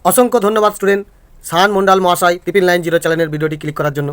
অসংখ্য ধন্যবাদ স্টুডেন্ট সাহান মন্ডল মহাশয় 990 চ্যানেলের ভিডিওটি ক্লিক করার জন্য।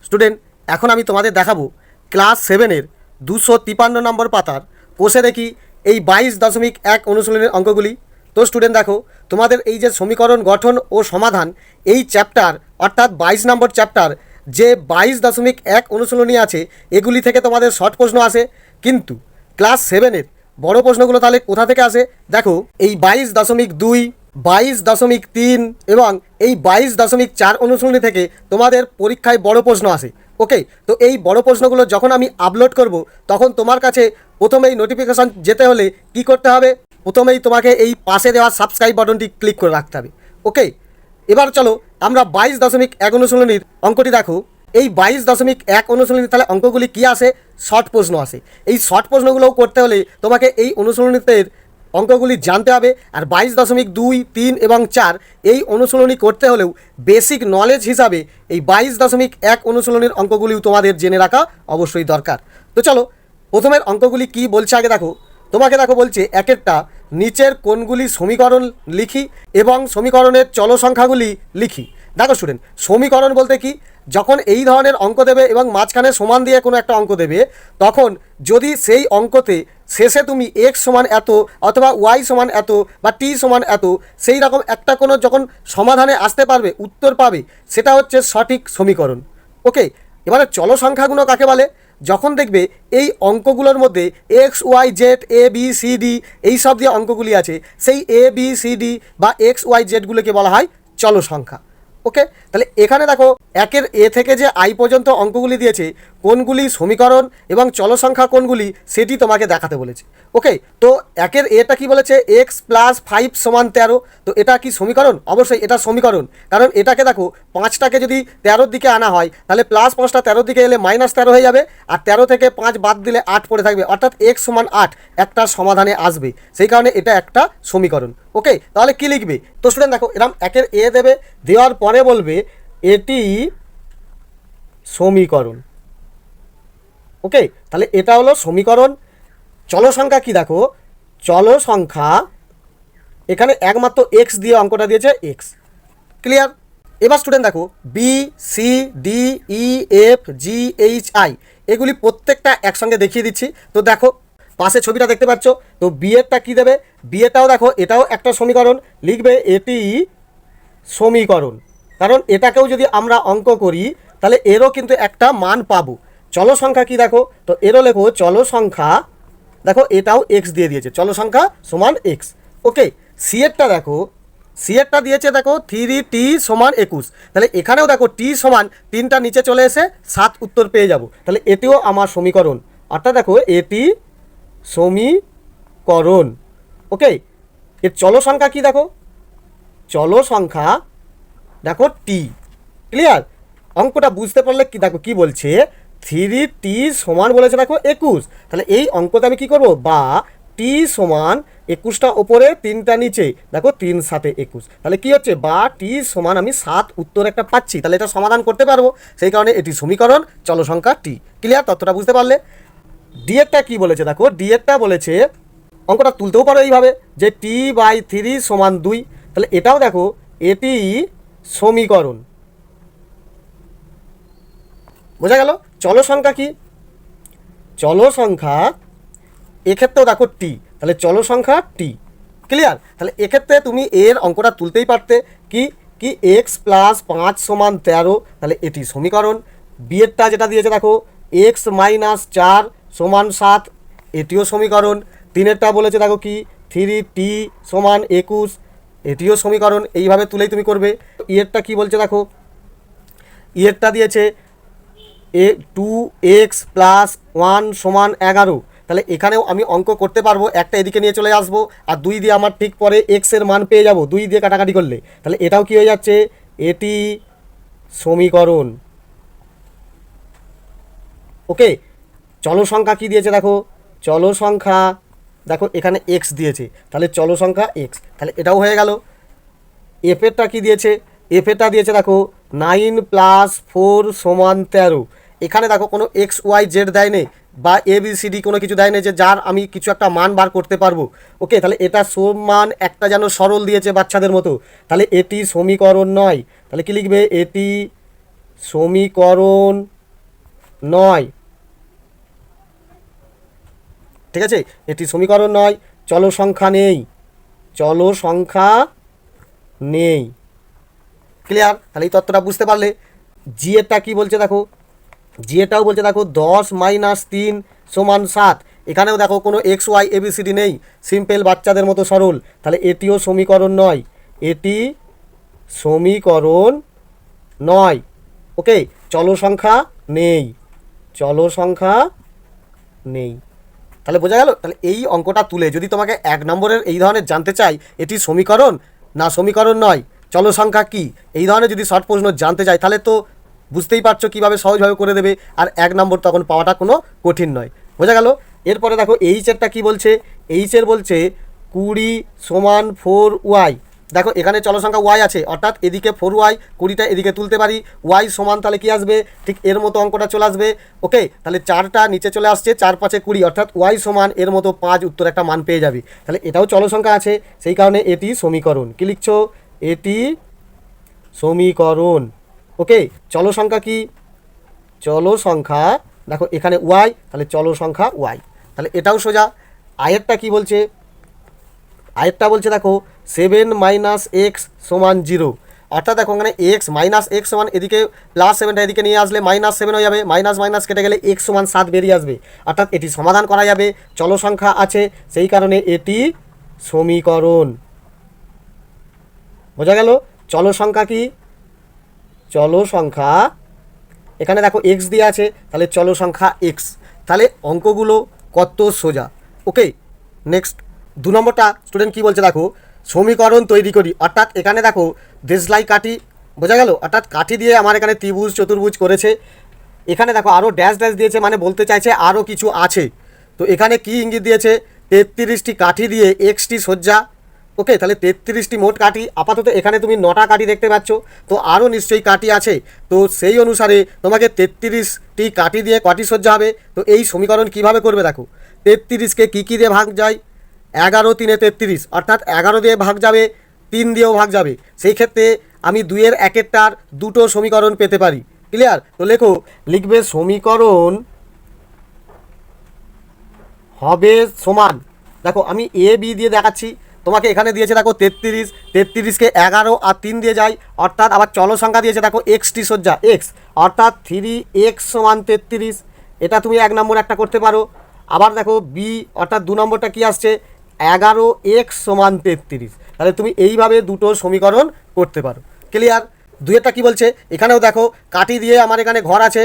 স্টুডেন্ট, এখন আমি তোমাদের দেখাবো ক্লাস 7-এর 253 নম্বর পাতার কোষে দেখি এই 22.1 অনুশীলনের অঙ্কগুলি। তো স্টুডেন্ট দেখো, তোমাদের এই যে সমীকরণ গঠন ও সমাধান এই চ্যাপ্টার অর্থাৎ 22 নম্বর চ্যাপ্টার যে 22.1 অনুশীলনী আছে এগুলি থেকে তোমাদের শর্ট প্রশ্ন আসে, কিন্তু ক্লাস 7-এর বড় প্রশ্নগুলো তাহলে কোথা থেকে আসে দেখো। এই 22.2, 22.3 এবং এই 22.4 অনুশীলনী থেকে তোমাদের পরীক্ষায় বড় প্রশ্ন আসে। ওকে, তো এই বড় প্রশ্নগুলো যখন আমি আপলোড করব তখন তোমার কাছে প্রথমেই নোটিফিকেশান যেতে হলে কি করতে হবে, প্রথমেই তোমাকে এই পাশে দেওয়া সাবস্ক্রাইব বাটনটি ক্লিক করে রাখতে হবে। ওকে, এবার চলো আমরা 22.1 অনুশীলনীর অঙ্কটি দেখো। এই 22.1 অনুশীলনী তাহলে অঙ্কগুলি কি আসে, শর্ট প্রশ্ন আসে। এই শর্ট প্রশ্নগুলোও করতে হলে তোমাকে এই অনুশীলনীতে অঙ্কগুলি জানতে হবে। আর 22.2, 3 এবং 4 এই অনুশীলনী করতে হলেও বেসিক নলেজ হিসাবে এই 22.1 অনুশীলনীর অঙ্কগুলিও তোমাদের জেনে রাখা অবশ্যই দরকার। তো চলো প্রথমের অঙ্কগুলি কি বলছে আগে দেখো। তোমাকে দেখো বলছে একেরটা নিচের কোনগুলি সমীকরণ লিখি এবং সমীকরণের চল সংখ্যাগুলি লিখি। দেখো স্টুডেন্ট, সমীকরণ বলতে কি, যখন এই ধরনের অঙ্ক দেবে এবং মাঝখানে সমান দিয়ে কোনো একটা অঙ্ক দেবে, তখন যদি সেই অঙ্কতে শেষে তুমি এক্স সমান এত অথবা ওয়াই সমান এত বা টি সমান এত সেই রকম একটা কোনো যখন সমাধানে আসতে পারবে, উত্তর পাবে, সেটা হচ্ছে সঠিক সমীকরণ। ওকে, এবারে চল সংখ্যাগুলো কাকে বলে, যখন দেখবে এই অঙ্কগুলোর মধ্যে x Y Z A B C D এই সব দিয়ে অঙ্কগুলি আছে, সেই এ বি সি ডি বা এক্স ওয়াই জেডগুলোকে বলা হয় চল সংখ্যা। ওকে, তাহলে এখানে দেখো একের এ থেকে যে আই পর্যন্ত অঙ্কগুলি দিয়েছে, কোনগুলি সমীকরণ এবং চল সংখ্যা কোনগুলি সেটি তোমাকে দেখাতে বলেছে। ওকে, তো একের এটা কি বলেছে, এক্স প্লাস 5 সমান 13। তো এটা কি সমীকরণ? অবশ্যই এটা সমীকরণ, কারণ এটাকে দেখো 5টাকে যদি 13-র দিকে আনা হয় তাহলে প্লাস 5টা 13-র দিকে এলে -13 হয়ে যাবে, আর 13 থেকে 5 বাদ দিলে 8 পড়ে থাকবে, অর্থাৎ এক্স সমান 8 একটা সমাধানে আসবে, সেই কারণে এটা একটা সমীকরণ। ওকে, তাহলে কি লিখবে? তো স্টুডেন্ট দেখো এরকম একের এ দেবে, দেওয়ার পরে বলবে এটি সমীকরণ। ওকে, তাহলে এটা হলো সমীকরণ। চল সংখ্যা কি দেখো, চল সংখ্যা এখানে একমাত্র এক্স দিয়ে অঙ্কটা দিয়েছে, এক্স। ক্লিয়ার? এবার স্টুডেন্ট দেখো B C D E F G H I এগুলি প্রত্যেকটা একসঙ্গে দেখিয়ে দিচ্ছি। তো দেখো পাশে ছবিটা দেখতে পাচ্ছ, তো বি এরটা কী দেবে, বি এরটাও দেখো এটাও একটা সমীকরণ, লিখবে এটি সমীকরণ, কারণ এটাকেও যদি আমরা অঙ্ক করি তাহলে এরও কিন্তু একটা মান পাবো। চল সংখ্যা কি দেখো, তো এরও লেখো চল সংখ্যা, দেখো এটাও এক্স দিয়ে দিয়েছে, চল সংখ্যা সমান এক্স। ওকে, সি এরটা দেখো, সি এরটা দিয়েছে দেখো 3t সমান 21, তাহলে এখানেও দেখো টি সমান 3টা নিচে চলে এসে 7 উত্তর পেয়ে যাব, তাহলে এটিও আমার সমীকরণ, অর্থাৎ দেখো এটি সমীকরণ। ওকে, এর চল সংখ্যা কি দেখো, চল সংখ্যা দেখো টি। ক্লিয়ার? অঙ্কটা বুঝতে পারলে কি দেখো কি বলছে, 3t সমান বলেছে দেখো 21, তাহলে এই অঙ্কতে আমি কি করব, বা টি সমান 21টা ওপরে 3টা নিচে, দেখো 3 7 21, তাহলে কি হচ্ছে, বা টি সমান আমি 7 উত্তর একটা পাচ্ছি, তাহলে এটা সমাধান করতে পারবো, সেই কারণে এটি সমীকরণ, চল সংখ্যা টি। ক্লিয়ার? ততটা বুঝতে পারলে। ডি এরটা কি বলেছে দেখো, ডি এরটা বলেছে অঙ্কটা তুলতেও পারো এইভাবে যে t/3 সমান 2, তাহলে এটাও দেখো এটি সমীকরণ। বোঝা গেল? চল সংখ্যা কি, চল সংখ্যা এক্ষেত্রেও দেখো টি, তাহলে চল সংখ্যা টি। ক্লিয়ার? তাহলে এক্ষেত্রে তুমি এর অঙ্কটা তুলতেই পারতে কি কি এক্স প্লাস 5 সমান 13, তাহলে এটি সমীকরণ। বিয়েরটা যেটা দিয়েছে দেখো এক্স মাইনাস 4 সমান 7, এটিও সমীকরণ। তিনেরটা বলেছে দেখো কি 3t সমান 21, এটিও সমীকরণ। এইভাবে তুলেই তুমি করবে। ইয়েরটা কি বলছে দেখো, ইয়েরটা দিয়েছে 2x প্লাস 1 সমান 11, তাহলে এখানেও আমি অঙ্ক করতে পারবো, একটা এদিকে নিয়ে চলে আসবো আর 2 দিয়ে আমার ঠিক পরে এক্স এর মান পেয়ে যাব 2 দিয়ে কাটাকাটি করলে, তাহলে এটাও কি হয়ে যাচ্ছে, এটি সমীকরণ। ওকে, চল সংখ্যা কি দিয়েছে দেখো, চল সংখ্যা দেখো এখানে এক্স দিয়েছে, তাহলে চল সংখ্যা এক্স, তাহলে এটাও হয়ে গেল। এফেরটা কি দিয়েছে, এফেরটা দিয়েছে দেখো 9 + 4 = 13, এখানে দেখো কোনো এক্স ওয়াই জেড দেয় নেই, বা ABCD কোনো কিছু দেয় না যে যার আমি কিছু একটা মান বার করতে পারবো। ওকে, তাহলে এটা সমান একটা যেন সরল দিয়েছে বাচ্চাদের মতো, তাহলে এটি সমীকরণ নয়। তাহলে কি লিখবে? এটি সমীকরণ নয়। ঠিক আছে, এটি সমীকরণ নয়। চলো সংখ্যা নেই, চলো সংখ্যা নেই। ক্লিয়ার? তাহলে এই তত্ত্বটা বুঝতে পারলে। জি এরটা কী বলছে দেখো, জি এটাও বলছে দেখো 10 - 3 = 7। এখানেও দেখো কোনো XY ABCD নেই, সিম্পল বাচ্চাদের মতো সরল। তাহলে এটিও সমীকরণ নয়, এটি সমীকরণ নয়। ওকে, চলো সংখ্যা নেই, চলো সংখ্যা নেই। তাহলে বোঝা গেল? তাহলে এই অঙ্কটা তুলে যদি তোমাকে 1 নম্বরের এই ধরনের জানতে চাই, এটি সমীকরণ না সমীকরণ নয়, চলো সংখ্যা কি, এই ধরনের যদি শর্ট প্রশ্ন জানতে চাই, তাহলে তো বুঝতেই পারছো কীভাবে সহজভাবে করে দেবে, আর 1 নম্বর তখন পাওয়াটা কোনো কঠিন নয়। বোঝা গেল? এরপরে দেখো এইচেরটা কি বলছে, এইচের বলছে 20 = 4y। দেখো এখানে চলো সংখ্যা y আছে, অর্থাৎ এদিকে 4y, 20টা এদিকে তুলতে পারি, y সমান তাহলে কি আসবে, ঠিক এর মতো অঙ্কটা চলে আসবে। ওকে, তাহলে 4টা নিচে চলে আসছে, 4 × 5 = 20, অর্থাৎ y সমান এর মতো 5, উত্তর একটা মান পেয়ে যাবে। তাহলে এটাও চলো সংখ্যা আছে, সেই কারণে এটি সমীকরণ। কি লিখছো? এটি সমীকরণ। ওকে, চলো সংখ্যা কি? চলো সংখ্যা দেখো এখানে y, তাহলে চলো সংখ্যা y। তাহলে এটাও সোজা। আয়েরটা কি বলছে? আয়েরটা বলছে দেখো 7 - x = 0। অর্থাৎ দেখো এখানে x - x সমান এদিকে +7টা এদিকে নিয়ে আসলে -7 হয়ে যাবে, মাইনাস কেটে গেলে x = 7 বেরিয়ে আসবে, অর্থাৎ এটি সমাধান করা যাবে, চলো সংখ্যা আছে, সেই কারণে এটি সমীকরণ। বোঝা গেল? চলো সংখ্যা কি? চলো সংখ্যা, এখানে দেখো x দিয়ে আছে, তাহলে চলো সংখ্যা x। তাহলে অঙ্কগুলো কত সোজা। ওকে, নেক্সট 2 নম্বরটা স্টুডেন্ট কি বলছে দেখো, সমীকরণ তৈরি করি। অর্থাৎ এখানে দেখো দেশলাই কাঠি, বোঝা গেল? অর্থাৎ কাঠি দিয়ে আমার এখানে ত্রিভুজ চতুর্ভুজ করেছে। এখানে দেখো আরও ড্যাশ ড্যাশ দিয়েছে, মানে বলতে চাইছে আরও কিছু আছে। তো এখানে কি ইঙ্গিত দিয়েছে? 33টি কাঠি দিয়ে xটি সজ্জা। ওকে, তাহলে 33টি মোট কাঠি। আপাতত এখানে তুমি 9টা কাঠি দেখতে পাচ্ছ, তো আরও নিশ্চয়ই কাঠি আছে। তো সেই অনুসারে তোমাকে 33টি কাঠি দিয়ে কটি সজ্জা হবে। তো এই সমীকরণ কিভাবে করবে দেখো, 33কে কী দিয়ে ভাগ যায়? 11 × 3 = 33, অর্থাৎ 11 দিয়ে ভাগ যাবে, 3 দিয়েও ভাগ যাবে। সেই ক্ষেত্রে আমি 2-এর 1-এরটার দুটো সমীকরণ পেতে পারি। ক্লিয়ার? তো লেখো, লিখবে সমীকরণ হবে সমান। দেখো আমি AB দিয়ে দেখাচ্ছি, তোমাকে এখানে দিয়েছে দেখো 33কে 11 আর 3 দিয়ে যায়, অর্থাৎ আবার চলো সংখ্যা দিয়েছে দেখো xটি সজ্জা x, অর্থাৎ 3x = 33। এটা তুমি 1 নম্বর একটা করতে পারো। আবার দেখো B, অর্থাৎ 2 নম্বরটা কি আসছে, 11x = 33। তাহলে তুমি এইভাবে দুটো সমীকরণ করতে পারো। ক্লিয়ার? 2-এরটা কি বলছে, এখানেও দেখো কাঠি দিয়ে আমার এখানে ঘর আছে,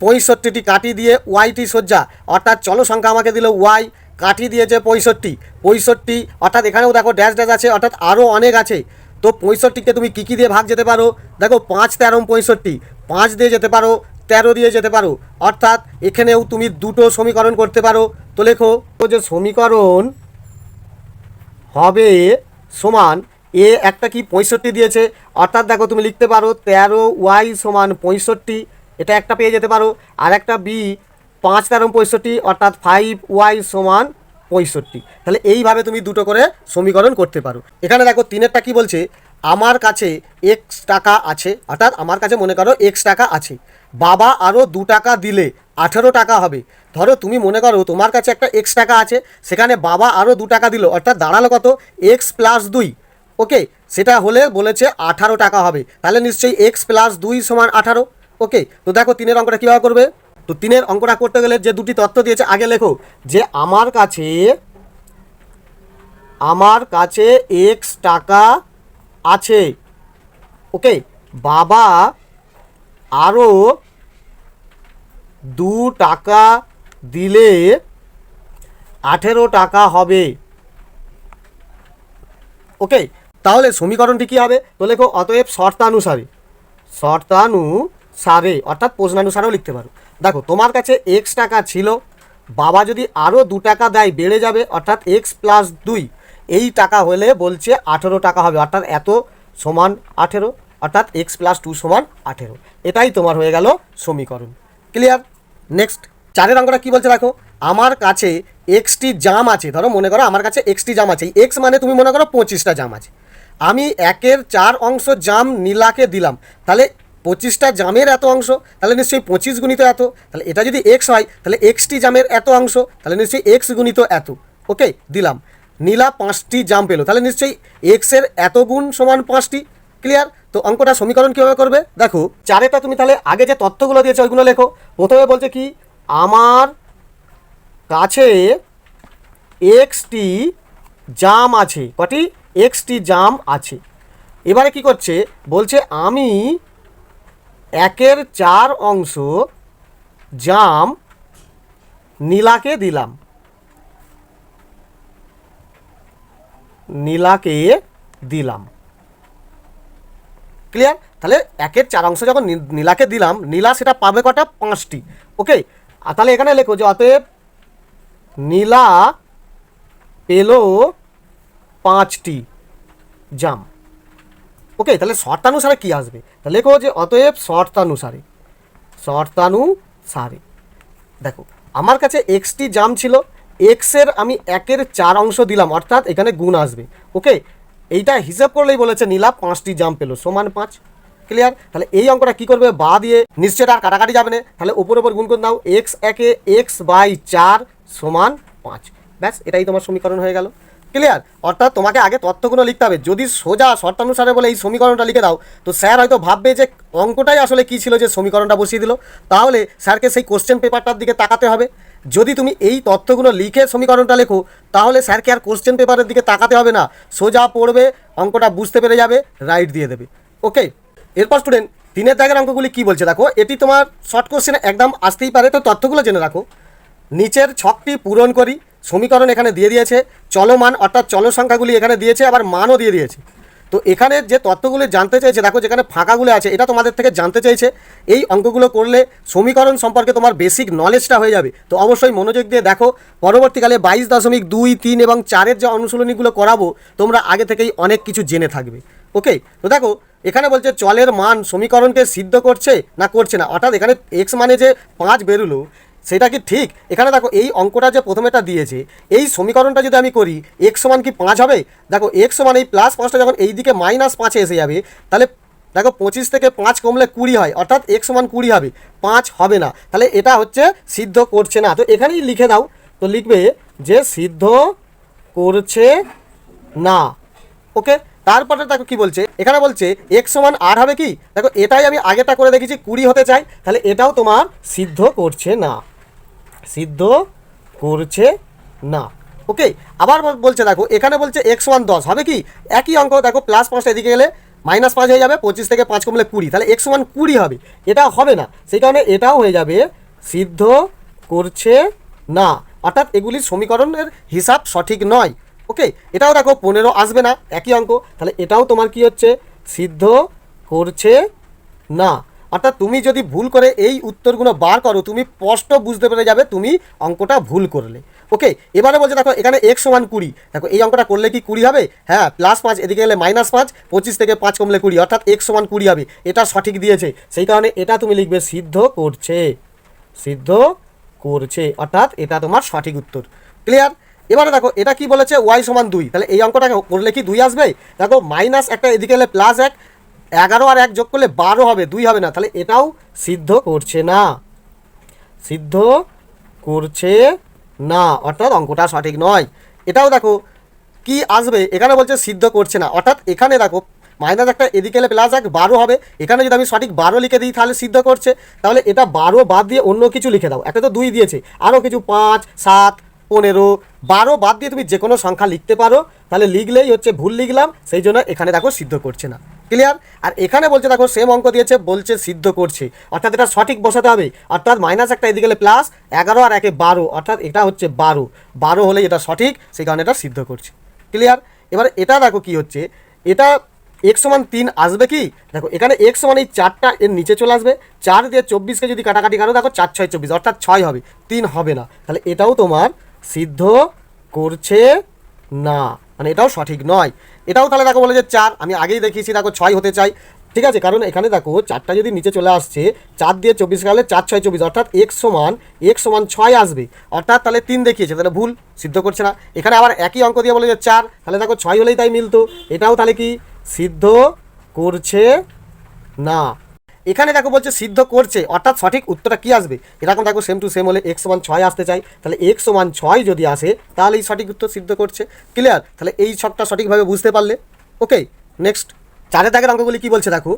65টি কাঠি দিয়ে ওয়াইটি সজ্জা, অর্থাৎ চলো সংখ্যা আমাকে দিল y, কাঠি দিয়েছে 65, অর্থাৎ এখানেও দেখো ড্যাশ ড্যাশ আছে, অর্থাৎ আরও অনেক আছে। তো 65কে তুমি কী দিয়ে ভাগ যেতে পারো? দেখো 5 × 13 = 65, 5 দিয়ে যেতে পারো, 13 দিয়ে যেতে পারো, অর্থাৎ এখানেও তুমি দুটো সমীকরণ করতে পারো। তো লেখো যে সমীকরণ হবে সমান, এ একটা কি 65 দিয়েছে, অর্থাৎ দেখো তুমি লিখতে পারো 13y = 65, এটা একটা পেয়ে যেতে পারো। আর একটা B 5 × 13 = 65, অর্থাৎ 5y = 65। তাহলে এইভাবে তুমি দুটো করে সমীকরণ করতে পারো। এখানে দেখো 3-এরটা কি বলছে, আমার কাছে x টাকা আছে, অর্থাৎ আমার কাছে মনে করো x টাকা আছে, বাবা আরও 2 টাকা দিলে 18 টাকা হবে। ধরো তুমি মনে করো তোমার কাছে একটা x টাকা আছে, সেখানে বাবা আরও 2 টাকা দিল, অর্থাৎ দাঁড়ালো কত, x + 2। ওকে, সেটা হলে বলেছে 18 টাকা হবে, তাহলে নিশ্চয়ই x + 2 = 18। ওকে, তো দেখো 3-এর অঙ্কটা কীভাবে করবে। তো 3-এর অঙ্কটা করতে গেলে যে দুটি তথ্য দিয়েছে, আগে লেখো যে আমার কাছে x টাকা আছে। ওকে, বাবা আরও 2 টাকা দিলে 18 টাকা হবে। ওকে, তাহলে সমীকরণটি কী হবে? তো লেখো অতএব শর্তানুসারে, অর্থাৎ প্রশ্নানুসারেও লিখতে পারো। দেখো তোমার কাছে x টাকা ছিল, বাবা যদি আরও 2 টাকা দেয় বেড়ে যাবে, অর্থাৎ x + 2, এই টাকা হলে বলছে 18 টাকা হবে, অর্থাৎ এত সমান 18, অর্থাৎ x + 2 = 18। এটাই তোমার হয়ে গেল সমীকরণ। ক্লিয়ার? নেক্সট 4-এর অঙ্কটা কী বলছে দেখো, আমার কাছে এক্সটি জাম আছে, ধরো মনে করো আমার কাছে এক্সটি জাম আছে, এক্স মানে তুমি মনে করো 25টা জাম আছে, আমি 1/4 জাম নীলাকে দিলাম, তাহলে 25টা জামের এত অংশ, তাহলে নিশ্চয়ই 25 গুণিত এত, তাহলে এটা যদি এক্স হয় তাহলে এক্সটি জামের এত অংশ, তাহলে নিশ্চয়ই এক্স গুণিত এত। ওকে, দিলাম। নীলা 5টি জাম পেলো, তাহলে নিশ্চয়ই এক্সের এত গুণ সমান 5টি। ক্লিয়ার? তো অঙ্কটা সমীকরণ কীভাবে করবে দেখো, চারেটা তুমি তাহলে আগে যে তথ্যগুলো দিয়েছে ওইগুলো লেখো। প্রথমে বলছে কি, আমার কাছে এক্সটি জাম আছে, কটি? এক্সটি জাম আছে। এবারে কি করছে, বলছে আমি 1/4 জাম নীলাকে দিলাম, নীলাকে দিলাম। ক্লিয়ার? তাহলে 1/4 যখন নীলাকে দিলাম, নীলা সেটা পাবে কটা? 5টি। ওকে, আর তাহলে এখানে লেখো যে অতএব নীলা পেলো 5টি জাম। ওকে, তাহলে শর্তানুসারে কি আসবে? তাহলে লেখো যে অতএব শর্তানুসারে, শর্তানুসারে দেখো আমার কাছে এক্সটি জাম ছিল, এক্সের আমি 1/4 দিলাম, অর্থাৎ এখানে গুণ আসবে। ওকে, এইটা হিসাব করলেই বলেছে নীলা 5টি জাম পেলো সমান 5। ক্লিয়ার? তাহলে এই অঙ্কটা কী করবে, বা দিয়ে নিশ্চয়ই আর কাটাকাটি যাবে না, তাহলে ওপর গুণ করে দাও, x/4 সমান 5। ব্যাস, এটাই তোমার সমীকরণ হয়ে গেল। ক্লিয়ার? অর্থাৎ তোমাকে আগে তথ্যগুলো লিখতে হবে। যদি সোজা শর্তানুসারে বলে এই সমীকরণটা লিখে দাও, তো স্যার হয়তো ভাববে যে অঙ্কটাই আসলে কী ছিল যে সমীকরণটা বসিয়ে দিল, তাহলে স্যারকে সেই কোশ্চেন পেপারটার দিকে তাকাতে হবে। যদি তুমি এই তথ্যগুলো লিখে সমীকরণটা লেখো, তাহলে স্যারকে আর কোশ্চেন পেপারের দিকে তাকাতে হবে না, সোজা পড়বে, অঙ্কটা বুঝতে পেরে যাবে, রাইট দিয়ে দেবে। ওকে, এরপর স্টুডেন্ট 3 দাগের অঙ্কগুলি কী বলছে দেখো, এটি তোমার শর্ট কোশ্চেনে একদম আসতেই পারে, তো তথ্যগুলো জেনে রাখো। নিচের ছকটি পূরণ করি, সমীকরণ এখানে দিয়ে দিয়েছে, চলমান অর্থাৎ চল সংখ্যাগুলি এখানে দিয়েছে, আবার মানও দিয়ে দিয়েছে। তো এখানে যে তথ্যগুলো জানতে চাইছে দেখো, যেখানে ফাঁকাগুলো আছে এটা তোমাদের থেকে জানতে চাইছে। এই অঙ্কগুলো করলে সমীকরণ সম্পর্কে তোমার বেসিক নলেজটা হয়ে যাবে। তো অবশ্যই মনোযোগ দিয়ে দেখো, পরবর্তীকালে 22.2, 3 এবং 4-এর যে অনুশীলনীগুলো করাবো তোমরা আগে থেকেই অনেক কিছু জেনে থাকবে। ওকে, তো দেখো এখানে বলছে চলের মান সমীকরণকে সিদ্ধ করছে না করছে না, অর্থাৎ এখানে এক্স মানে যে 5 বেরোলো সেটা কি ঠিক? এখানে দেখো এই অঙ্কটা যে প্রথমেটা দিয়েছে, এই সমীকরণটা যদি আমি করি, এক্স সমান কি 5 হবে? দেখো এক্স সমান এই +5টা যখন এই দিকে -5-এ এসে যাবে, তাহলে দেখো 25 থেকে 5 কমলে 20 হয়, অর্থাৎ এক্স সমান 20 হবে, 5 হবে না। তাহলে এটা হচ্ছে সিদ্ধ করছে না। তো এখানেই লিখে দাও, তো লিখবে যে সিদ্ধ করছে না। ওকে, তারপরে দেখো কি বলছে, এখানে বলছে এক্স সমান 8 হবে কি? দেখো এটাই আমি আগেটা করে দেখেছি 20 হতে চাই, তাহলে এটাও তোমার সিদ্ধ করছে না, সিদ্ধ করছে না। ওকে, আবার বলছে দেখো এখানে বলছে এক্স সমান 10 হবে কি? একই অঙ্ক দেখো, +5টা এদিকে গেলে -5 হয়ে যাবে, 25 থেকে 5 কমলে 20, তাহলে এক্স সমান 20 হবে, এটা হবে না, সেই কারণে এটাও হয়ে যাবে সিদ্ধ করছে না, অর্থাৎ এগুলির সমীকরণের হিসাব সঠিক নয়। ওকে, এটাও দেখো 15 আসবে না, একই অঙ্ক, তাহলে এটাও তোমার কি হচ্ছে, সিদ্ধ করছে না। অর্থাৎ তুমি যদি ভুল করে এই উত্তরগুলো বার করো, তুমি স্পষ্ট বুঝতে পেরে যাবে তুমি অঙ্কটা ভুল করলে। ওকে, এবারে বলছে দেখো এখানে এক্স সমান 20, দেখো এই অঙ্কটা করলে কি 20 হবে? হ্যাঁ, +5 এদিকে গেলে -5, 25 থেকে 5 কমলে 20, অর্থাৎ এক্স সমান 20 হবে, এটা সঠিক দিয়েছে, সেই কারণে এটা তুমি লিখবে সিদ্ধ করছে, সিদ্ধ করছে, অর্থাৎ এটা তোমার সঠিক উত্তর। ক্লিয়ার? এবারে দেখো এটা কি বলেছে, ওয়াই সমান 2, তাহলে এই অঙ্কটা করলে কি 2 আসবে? দেখো -একটা এদিকে গেলে +1, 11 আর 1 যোগ করলে 12 হবে, 2 হবে না, তাহলে এটাও সিদ্ধ করছে না, সিদ্ধ করছে না, অর্থাৎ অঙ্কটা সঠিক নয়। এটাও দেখো কি আসবে, এখানে বলছে সিদ্ধ করছে না, অর্থাৎ এখানে দেখো -একটা এদিকে এলে +1, 12 হবে, এখানে যদি আমি সঠিক 12 লিখে দিই তাহলে সিদ্ধ করছে, তাহলে এটা 12 বাদ দিয়ে অন্য কিছু লিখে দাও, একটা তো 2 দিয়েছে, আরও কিছু 5, 7, 15, 12 বাদ দিয়ে তুমি যে কোনো সংখ্যা লিখতে পারো, তাহলে লিখলেই হচ্ছে ভুল লিখলাম, সেই জন্য এখানে দেখো সিদ্ধ করছে না। ক্লিয়ার? আর এখানে বলছে দেখো সেম অঙ্ক দিয়েছে, বলছে সিদ্ধ করছে, অর্থাৎ এটা সঠিক বসাতে হবে, অর্থাৎ -একটা এদিকে গেলে +11 আর 1-এ 12, অর্থাৎ এটা হচ্ছে 12 হলেই এটা সঠিক, সেই কারণে এটা সিদ্ধ করছে। ক্লিয়ার? এবার এটা দেখো কি হচ্ছে, এটা x সমান 3 আসবে কি? দেখো এখানে x সমান এই 4টা এর নিচে চলে আসবে, 4 দিয়ে 24কে যদি কাটাকাটি করো, দেখো 4 6 24, অর্থাৎ 6 হবে, 3 হবে না, তাহলে এটাও তোমার সিদ্ধ করছে না, মানে এটাও সঠিক নয়। এটাও তাহলে দেখো বলে যে 4, আমি আগেই দেখিয়েছি দেখো 6 হতে চাই, ঠিক আছে, কারণ এখানে দেখো চারটা যদি নিচে চলে আসছে, 4 দিয়ে 24 গেলে 4 6 24, অর্থাৎ x সমান 6 আসবে, অর্থাৎ তাহলে 3 দেখিয়েছে, তাহলে ভুল, সিদ্ধ করছে না। এখানে আবার একই অঙ্ক দিয়ে বলে যে 4, তাহলে দেখো 6 হলেই তাই মিলতো, এটাও তাহলে কি সিদ্ধ করছে না। এখানে দেখো বলছে সিদ্ধ করছে, অর্থাৎ সঠিক উত্তরটা কি আসবে, এরকম দেখো সেম টু সেম হলে x সমান 6 আসতে চাই, তাহলে x সমান 6 যদি আসে তাহলে এই সঠিক উত্তর সিদ্ধ করছে। ক্লিয়ার? তাহলে এই ছকটা সঠিকভাবে বুঝতে পারলে। ওকে, নেক্সট 4 দাগের অঙ্কগুলি কি বলছে দেখো,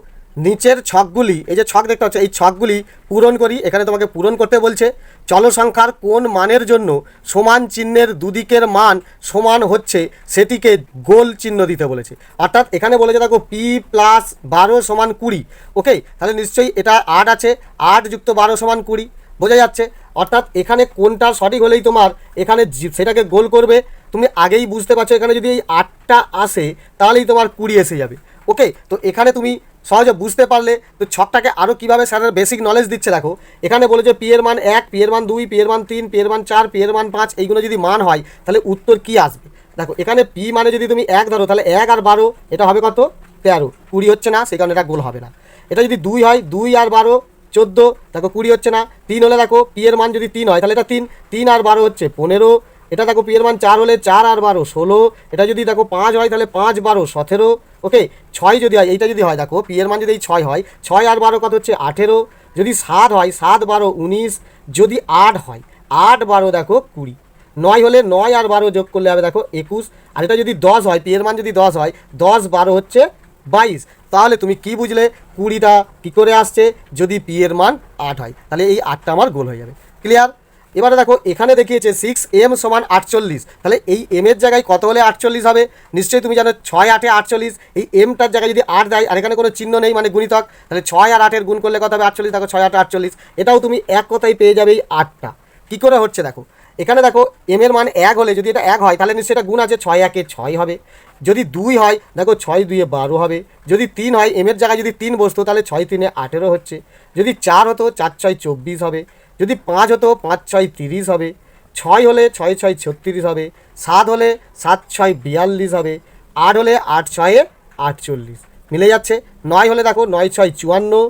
নিচের ছকগুলি, এই যে ছক দেখতে পাচ্ছ এই ছকগুলি পূরণ করি। এখানে তোমাকে পূরণ করতে বলছে চল সংখ্যার কোন মানের জন্য সমান চিহ্নের দুদিকের মান সমান হচ্ছে সেটিকে গোল চিহ্ন দিতে বলেছে। অর্থাৎ এখানে বলেছে দেখো p + 12 সমান 20। ওকে, তাহলে নিশ্চয়ই এটা 8 আছে, 8 যুক্ত 12 সমান 20, বোঝা যাচ্ছে। অর্থাৎ এখানে কোনটা সঠিক হলেই তোমার এখানে সেটাকে গোল করবে। তুমি আগেই বুঝতে পারছো এখানে যদি এই 8টা আসে তাহলেই তোমার 20 এসে যাবে। ওকে, তো এখানে তুমি সহজে বুঝতে পারলে। তো ছকটাকে আরও কীভাবে স্যারের বেসিক নলেজ দিচ্ছে দেখো, এখানে বলেছে পি এর মান 1, পি এর মান 2, পি এর মান 3, পি এর মান 4, পি এর মান 5, এইগুলো যদি মান হয় তাহলে উত্তর কি আসবে দেখো। এখানে পি মানে যদি তুমি 1 ধরো তাহলে 1 আর 12 এটা হবে কত, 13, 20 হচ্ছে না, সেই কারণে এটা গোল হবে না। এটা যদি 2 হয়, 2 আর 12 14, দেখো 20 হচ্ছে না। 3 হলে দেখো পি এর মান যদি 3 হয় তাহলে এটা 3, 3 আর 12 হচ্ছে 15। এটা দেখো পি এর মান 4 হলে 4 আর 12 16। এটা যদি দেখো 5 হয় তাহলে 5 12 17। ওকে, 6 যদি হয়, এইটা যদি হয় দেখো পি এর মান যদি এই 6 হয়, 6 আর 12 কত হচ্ছে 18। যদি 7 হয়, 7 12 19। যদি 8 হয়, 8 12 দেখো 20। 9 হলে 9 আর 12 যোগ করলে হবে দেখো 21। আর এটা যদি 10 হয়, পি এর মান যদি 10 হয়, 10 12 হচ্ছে 22। তাহলে তুমি কি বুঝলে 20টা কী করে আসছে, যদি পি এর মান 8 হয় তাহলে এই 8টা আমার গোল হয়ে যাবে। ক্লিয়ার? এবারে দেখো এখানে দেখিয়েছে 6m সমান 48, তাহলে এই m এর জায়গায় কত হলে 48 হবে, নিশ্চয়ই তুমি জানো 6 8 48। এই mটার জায়গায় যদি 8 দেয় আর এখানে কোনো চিহ্ন নেই মানে গুণিতক, তাহলে 6 আর 8 গুণ করলে কত হবে 48। দেখো 6 8 48, এটাও তুমি এক কথাই পেয়ে যাবে এই 8টা। কী করে হচ্ছে দেখো, এখানে দেখো m এর মান 1 হলে যদি এটা 1 হয় তাহলে নিশ্চয়ই এটা গুণ আছে, 6 1 6 হবে। যদি 2 হয় দেখো 6 2 12 হবে। যদি 3 হয়, m এর জায়গায় যদি 3 বসতো তাহলে 6 3 18 হচ্ছে। যদি 4 হতো 4 6 24 হবে। যদি 5 হতো 5 6 30 হবে। 6 হলে 6 6 36 হবে। 7 হলে 7 6 42 হবে। 8 হলে 8 6 48, মিলে যাচ্ছে। 9 হলে দেখো 9 6 54।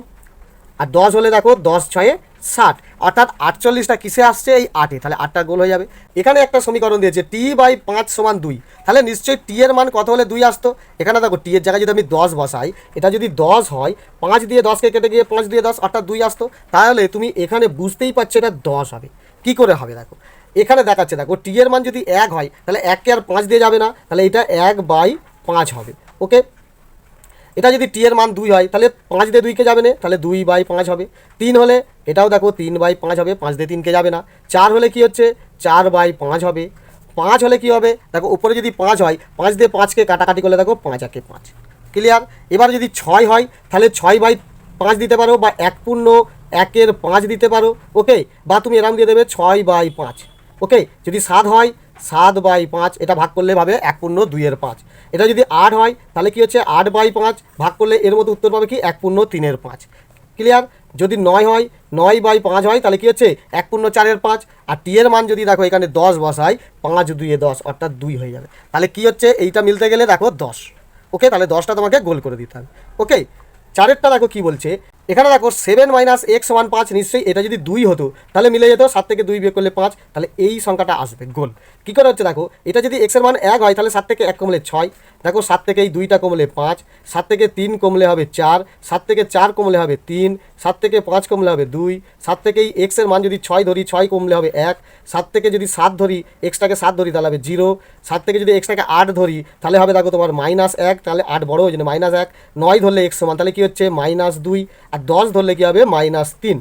আর 10 হলে দেখো 10 6 60, অর্থাৎ 48টা কিসে আসছে এই 8-এ, তাহলে 8টা গোল হয়ে যাবে। এখানে একটা সমীকরণ দিয়েছে t/5 সমান 2, তাহলে নিশ্চয়ই টি এর মান কত হলে 2 আসতো। এখানে দেখো টি এর জায়গায় যদি আমি 10 বসাই, এটা যদি 10 হয়, 5 দিয়ে 10কে কেটে গিয়ে 5 দিয়ে 10 অর্থাৎ 2 আসতো। তাহলে তুমি এখানে বুঝতেই পারছো এটা 10 হবে। কি করে হবে দেখো, এখানে দেখাচ্ছে দেখো টি এর মান যদি 1 হয় তাহলে 1কে আর 5 দিয়ে যাবে না, তাহলে এটা 1/5 হবে। ওকে, এটা যদি টি এর মান 2 হয় তাহলে 5 দিয়ে 2কে যাবে না, তাহলে 2/5 হবে। 3 হলে এটাও দেখো 3/5 হবে, 5 দিয়ে 3কে যাবে না। 4 হলে কি হচ্ছে 4/5 হবে। 5 হলে কি হবে দেখো, উপরে যদি 5 হয়, 5 দিয়ে 5কে কাটাকাটি করলে দেখো 5 1 5। ক্লিয়ার? এবার যদি 6 হয় তাহলে 6/5 দিতে পারো, বা 1/1 দিতে পারো। ওকে, বা তুমি এরকম দিয়ে দেবে 6/5। ওকে, যদি 7 হয় 7/5, এটা ভাগ করলে ভাবে 1/2 এটা যদি 8 হয় তাহলে কি হচ্ছে 8/5 ভাগ করলে এর মতো উত্তর পাবে কি 1/3। ক্লিয়ার? যদি 9 হয়, 9/5 হয় তাহলে কি হচ্ছে 1/4। আর টি এর মান যদি দেখো এখানে 10 বসাই, 5 2 10 অর্থাৎ 2 হয়ে যাবে। তাহলে কি হচ্ছে এইটা মিলতে গেলে দেখো 10। ওকে, তাহলে 10টা তোমাকে গোল করে দিতে হবে। ওকে, 4এরটা দেখো কি বলছে, এখানে দেখো 7 - x = 5, নিশ্চয়ই এটা যদি 2 হতো তাহলে মিলে যেত, 7 থেকে 2 বিয়োগ করলে 5, তাহলে এই সংখ্যাটা আসবে গোল। কী করে হচ্ছে দেখো, এটা যদি x এর মান 1 হয় তাহলে 7 থেকে 1 কমলে 6, দেখো 7 থেকে এই 2টা কমলে 5, 7 থেকে 3 কমলে হবে 4, 7 থেকে 4 কমলে হবে 3, 7 থেকে 5 কমলে হবে 2, 7 থেকে এই x এর মান যদি 6 ধরি, 6 কমলে হবে 1, 7 থেকে যদি 7 ধরি, xটাকে 7 ধরি তাহলে হবে 0, 7 থেকে যদি xটাকে 8 ধরি তাহলে হবে দেখো তোমার -1, তাহলে 8 বড় হয়ে যাবে -1, 9 ধরলে x সমান তাহলে কি হচ্ছে -2, আর 10 ধরলে কি হবে -3।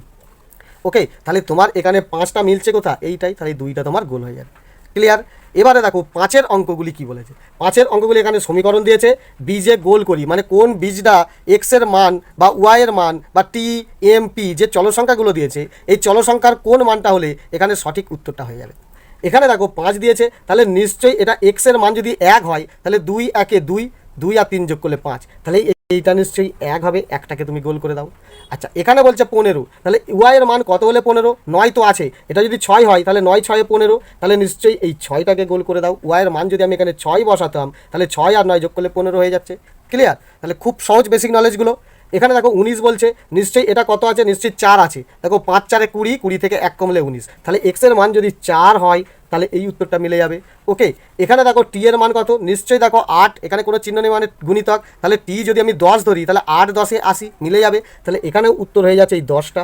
ওকে, তাহলে তোমার এখানে 5টা মিলছে কোথা, এইটাই, তাহলে 2টা তোমার গোল হয়ে যাবে। ক্লিয়ার? এবারে দেখো 5এর অঙ্কগুলি কি বলেছে। 5এর অঙ্কগুলি এখানে সমীকরণ দিয়েছে, বীজে গোল করি, মানে কোন বীজটা x এর মান বা y এর মান বা t m p যে চলসংখ্যাগুলো দিয়েছে, এই চলসংখ্যার কোন মানটা হলে এখানে সঠিক উত্তরটা হয়ে যাবে। এখানে দেখো 5 দিয়েছে, তাহলে নিশ্চয়ই এটা x এর মান যদি 1 হয় তাহলে 2 1 2, 2 আর 3 যোগ করলে 5, তাহলে এইটা নিশ্চয়ই 1 হবে, একটাকে তুমি গোল করে দাও। আচ্ছা, এখানে বলছে 15, তাহলে y এর মান কত হলে 15, 9 তো আছে, এটা যদি 6 হয় তাহলে 9 6 15, তাহলে নিশ্চয়ই এই 6টাকে গোল করে দাও। y এর মান যদি আমি এখানে 6 বসাতাম তাহলে 6 আর 9 যোগ করলে 15 হয়ে যাচ্ছে। ক্লিয়ার? তাহলে খুব সহজ বেসিক নলেজগুলো। এখানে দেখো 19 বলছে, নিশ্চয়ই এটা কত আছে, নিশ্চয়ই 4 আছে। দেখো 5 4 20, 20 থেকে 1 কমলে 19, তাহলে এক্সের মান যদি 4 হয় তাহলে এই উত্তরটা মিলে যাবে। ওকে, এখানে দেখো টি এর মান কত, নিশ্চয়ই দেখো 8, এখানে কোনো চিহ্ন নেই মানে গুণিতক, তাহলে টি যদি আমি 10 ধরি তাহলে 8 10 80 মিলে যাবে, তাহলে এখানেও উত্তর হয়ে যাচ্ছে এই 10টা।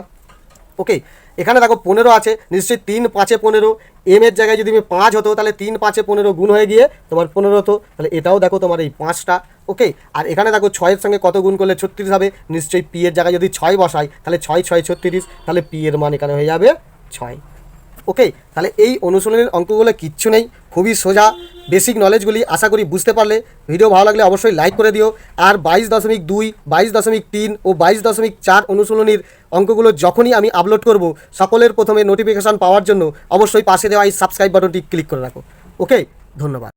ওকে, এখানে দেখো 15 আছে, নিশ্চয়ই 3 5 15, এম এর জায়গায় যদি আমি 5 হতো তাহলে 3 5 15 গুণ হয়ে গিয়ে তোমার 15 হতো, তাহলে এটাও দেখো তোমার এই 5টা। ওকে, আর এখানে দেখো 6 এর সঙ্গে কত গুণ করলে 36 হবে, নিশ্চয়ই পি এর জায়গায় যদি 6 বসাই তাহলে 6 6 36, তাহলে পি এর মান এখানে হয়ে যাবে 6। ওকে, তাহলে এই অনুশীলনের অঙ্কগুলো কিচ্ছু নেই, খুবই সোজা, বেসিক নলেজগুলি আশা করি বুঝতে পারলে। ভিডিও ভালো লাগলে অবশ্যই লাইক করে দিও। আর 22.2, 22.3 ও 22.4 অনুশীলনীর অঙ্কগুলো যখনই আমি আপলোড করব সকলের প্রথমে নোটিফিকেশান পাওয়ার জন্য অবশ্যই পাশে দেওয়া এই সাবস্ক্রাইব বাটনটি ক্লিক করে রাখো। ওকে, ধন্যবাদ।